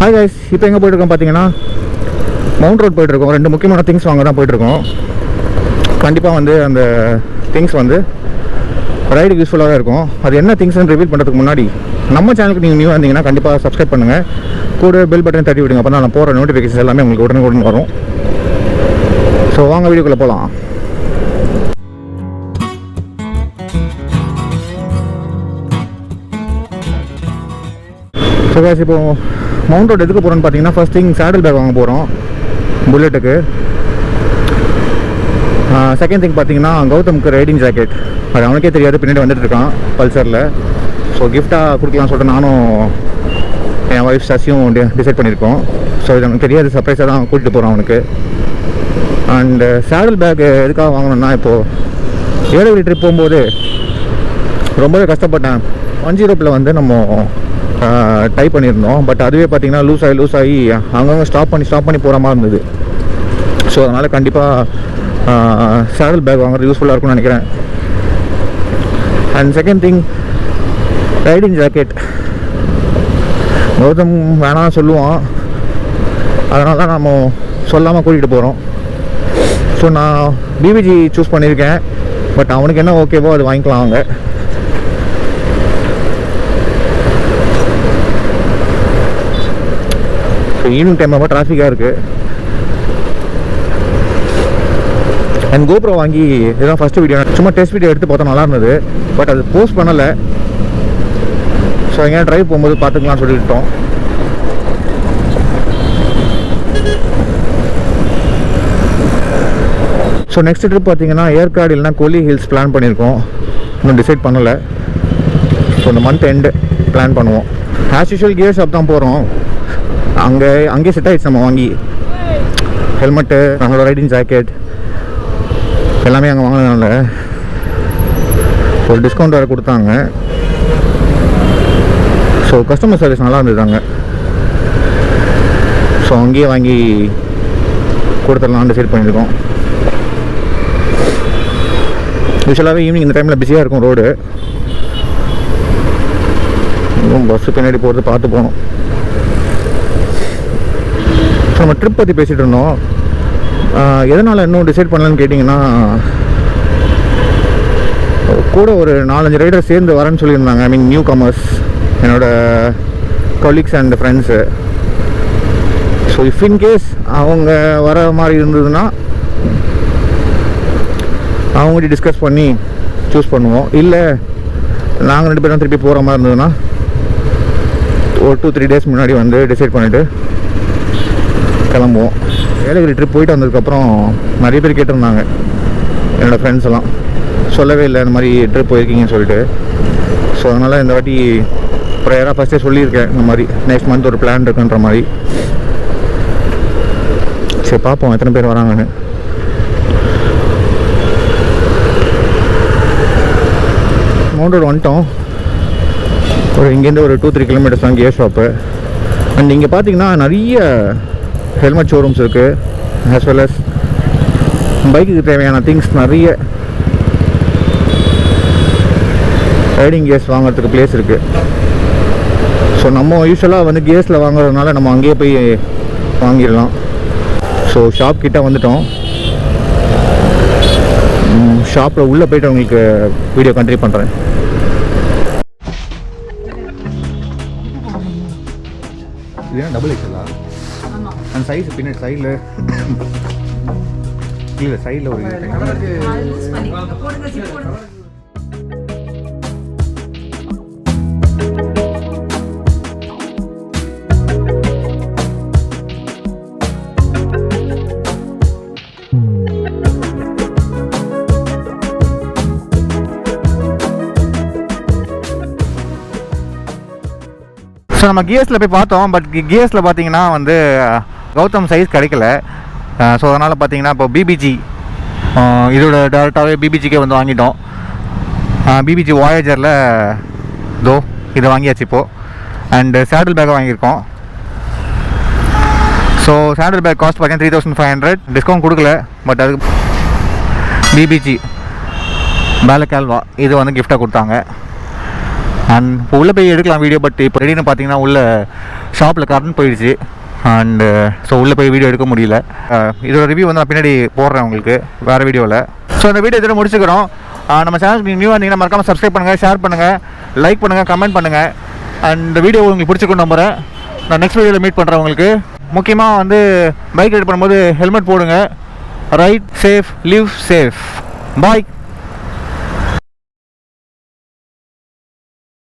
Hi guys, இப்போ எங்கே போயிட்டுருக்கோம் பார்த்தீங்கன்னா மவுண்ட் ரோட் போயிட்டுருக்கோம். 2 முக்கியமான திங்ஸ் வாங்க தான் போயிட்டுருக்கோம். கண்டிப்பாக வந்து அந்த திங்ஸ் வந்து ரைடுக்கு யூஸ்ஃபுல்லாக இருக்கும். அது என்ன திங்ஸ்னு ரிவீல் பண்ணுறதுக்கு முன்னாடி நம்ம சேனலுக்கு நீங்கள் நியூவாக இருந்தீங்கன்னா கண்டிப்பாக சப்ஸ்கிரைப் பண்ணுங்கள். கூட பெல் பட்டன் தட்டி விடுங்க. அப்போ தான் நான் போகிற நோட்டிஃபிகேஷன் எல்லாமே உங்களுக்கு உடனே வரும். ஸோ வாங்க வீடியோக்குள்ளே போகலாம். ஸோ கைஸ், இப்போ மவுண்ட் ரோட் எதுக்கு போகிறோன்னு பார்த்தீங்கன்னா ஃபர்ஸ்ட் திங் சேடல் பேக் வாங்க போகிறோம் புல்லட்டுக்கு. செகண்ட் திங் பார்த்தீங்கன்னா கௌதமுக்கு ரைடிங் ஜாக்கெட். அது அவனுக்கே தெரியாது, பின்னாடி வந்துட்டு இருக்கான் பல்சரில். ஸோ கிஃப்டாக கொடுக்கலாம்னு சொல்லிட்டு நானும் என் ஒய்ஃப் சசியும் டிசைட் பண்ணியிருக்கோம். ஸோ இது அவனுக்கு தெரியாது, சர்ப்ரைஸாக தான் கூட்டிகிட்டு போகிறோம் அவனுக்கு. அண்டு சேடல் பேக் எதுக்காக வாங்கணும்னா, இப்போது ஏலகிரி ட்ரிப் போகும்போது ரொம்பவே கஷ்டப்பட்டேன். 1 வந்து நம்ம டைப் பண்ணியிருந்தோம். பட் அதுவே பார்த்தீங்கன்னா லூஸ் ஆகி அங்கங்கே ஸ்டாப் பண்ணி போகிற மாதிரி இருந்தது. ஸோ அதனால் கண்டிப்பாக சேடல் பேக் வாங்குறது யூஸ்ஃபுல்லாக இருக்கும்னு நினைக்கிறேன். And second thing riding jacket. Gautham வேணாம் சொல்லுவான், அதனால தான் நம்ம சொல்லாமல் கூட்டிகிட்டு போகிறோம். ஸோ நான் பிபிஜி சூஸ் பண்ணியிருக்கேன். பட் அவனுக்கு என்ன ஓகேவோ அது வாங்கிக்கலாம் அவங்க. ஸோ ஈவினிங் டைம் ரொம்ப டிராஃபிக்காக இருக்குது. அண்ட் கோப்ரோ வாங்கி இதுதான் ஃபஸ்ட்டு வீடியோ. சும்மா டெஸ்ட் வீடியோ எடுத்து பார்த்தா நல்லா இருந்தது. பட் அது போஸ்ட் பண்ணலை. ஸோ எங்கேயா ட்ரைவ் போகும்போது பார்த்துக்கலாம்னு சொல்லிவிட்டோம். ஸோ நெக்ஸ்ட் ட்ரிப் பார்த்தீங்கன்னா ஏற்காடு இல்லைனா கொல்லி ஹில்ஸ் பிளான் பண்ணியிருக்கோம். இன்னும் டிசைட் பண்ணலை. ஸோ இந்த மந்த் எண்டு பிளான் பண்ணுவோம். ஆஸ் யூஷுவல் கியர் ஷாப் தான் போகிறோம். அங்கேயே செட் ஆகிடுச்சு. நம்ம வாங்கி ஹெல்மெட்டு, நம்மளோட ரைடிங் ஜாக்கெட் எல்லாமே அங்கே வாங்கினதுனால ஒரு டிஸ்கவுண்ட் வேறு கொடுத்தாங்க. ஸோ கஸ்டமர் சர்வீஸ் நல்லா இருந்ததுதாங்க. ஸோ அங்கேயே வாங்கி கொடுத்துடலான்னு டிசைட் பண்ணியிருக்கோம். யூஸ்வலாகவே ஈவினிங் இந்த டைமில் பிஸியாக இருக்கும் ரோடு. பஸ்ஸு பின்னாடி போகிறது பார்த்து போகணும். ஸோ நம்ம ட்ரிப் பற்றி பேசிகிட்டு இருந்தோம். எதனால் இன்னும் டிசைட் பண்ணலன்னு கேட்டிங்கன்னா, கூட ஒரு 4-5 ரைடர் சேர்ந்து வரேன்னு சொல்லியிருந்தாங்க. ஐ மீன் நியூ கமர்ஸ், என்னோடய colleagues and friends. So if in case அவங்க வர மாதிரி இருந்ததுன்னா அவங்ககிட்ட டிஸ்கஸ் பண்ணி சூஸ் பண்ணுவோம். இல்லை நாங்கள் 2 பேரும் திருப்பி போகிற மாதிரி இருந்ததுன்னா ஒரு 2-3 டேஸ் முன்னாடி வந்து டிசைட் பண்ணிவிட்டு கிளம்புவோம். ஏலகிரி ட்ரிப் போயிட்டு வந்ததுக்கப்புறம் நிறைய பேர் கேட்டிருந்தாங்க, என்னோடய ஃப்ரெண்ட்ஸ் எல்லாம் சொல்லவே இல்லை இந்த மாதிரி ட்ரிப் போயிருக்கீங்கன்னு சொல்லிட்டு. ஸோ அதனால் இந்த வாட்டி ப்ரேயராக ஃபஸ்ட்டே சொல்லியிருக்கேன், இந்த மாதிரி நெக்ஸ்ட் மந்த் ஒரு பிளான் இருக்குன்ற மாதிரி. சரி பார்ப்போம் எத்தனை பேர் வராங்கன்னு. மவுண்ட் ரோடு வந்துட்டோம். இங்கேருந்து ஒரு 2-3 கிலோமீட்டர்ஸ் தான் கியர் ஷாப்பு. அண்ட் இங்கே பார்த்தீங்கன்னா நிறைய ஹெல்மெட் ஷோரூம்ஸ் இருக்குது. ஆஸ் வெல் அஸ் பைக்குக்கு தேவையான திங்ஸ் நிறைய, ரைடிங் கியர்ஸ் வாங்குறதுக்கு பிளேஸ் இருக்குது. ஸோ நம்ம யூஸ்வலாக வந்து கியர்ஸில் வாங்குறதுனால நம்ம அங்கேயே போய் வாங்கிடலாம். ஸோ ஷாப் கிட்ட வந்துட்டோம். ஷாப்பில் உள்ளே போய்ட்டு உங்களுக்கு வீடியோ கண்டினியூ பண்ணுறேன். இது டபுள் எக்ஸ்எல்லா? அந்த சைஸ் பின்னாடி சைடில் இல்லை, சைடில் ஒரு ஸோ நம்ம கியர்ஸில் போய் பார்த்தோம். பட் கியர்ஸில் பார்த்தீங்கன்னா வந்து கௌதம் சைஸ் கிடைக்கல. ஸோ அதனால் பார்த்தீங்கன்னா இப்போ பிபிஜி இதோட டேரெக்டாகவே பிபிஜிக்கே வந்து வாங்கிட்டோம். பிபிஜி வாயேஜரில் இதை வாங்கியாச்சு இப்போது. அண்டு சேடல் பேக்கை வாங்கியிருக்கோம். ஸோ சேடல் பேக் காஸ்ட் பார்த்தீங்கன்னா 3500. டிஸ்கவுண்ட் கொடுக்கல. பட் அதுக்கு பிபிஜி பேலக்கால்வா இது வந்து கிஃப்டாக கொடுத்தாங்க. அண்ட் இப்போ உள்ளே போய் எடுக்கலாம் வீடியோ. பட் இப்போ ரெடின்னு பார்த்தீங்கன்னா உள்ள ஷாப்பில் கரண்ட் போயிடுச்சு. அண்டு ஸோ உள்ளே போய் வீடியோ எடுக்க முடியல. இதோட ரிவ்யூ வந்து நான் பின்னாடி போடுறேன் உங்களுக்கு வேறு வீடியோவில். ஸோ இந்த வீடியோ இதோட முடிச்சுக்கிறோம். நம்ம சேனலுக்கு நியூவாக இருந்தீங்கன்னா மறக்காமல் சப்ஸ்கிரைப் பண்ணுங்கள், ஷேர் பண்ணுங்கள், லைக் பண்ணுங்கள், கமெண்ட் பண்ணுங்கள். அண்ட் வீடியோ உங்களுக்கு பிடிச்சிக்கணும் நம்புகிறேன். நான் நெக்ஸ்ட் வீடியோவில் மீட் பண்ணுறேன் உங்களுக்கு. முக்கியமாக வந்து பைக் ரைட் பண்ணும்போது ஹெல்மெட் போடுங்க. Ride safe, live safe. பாய்.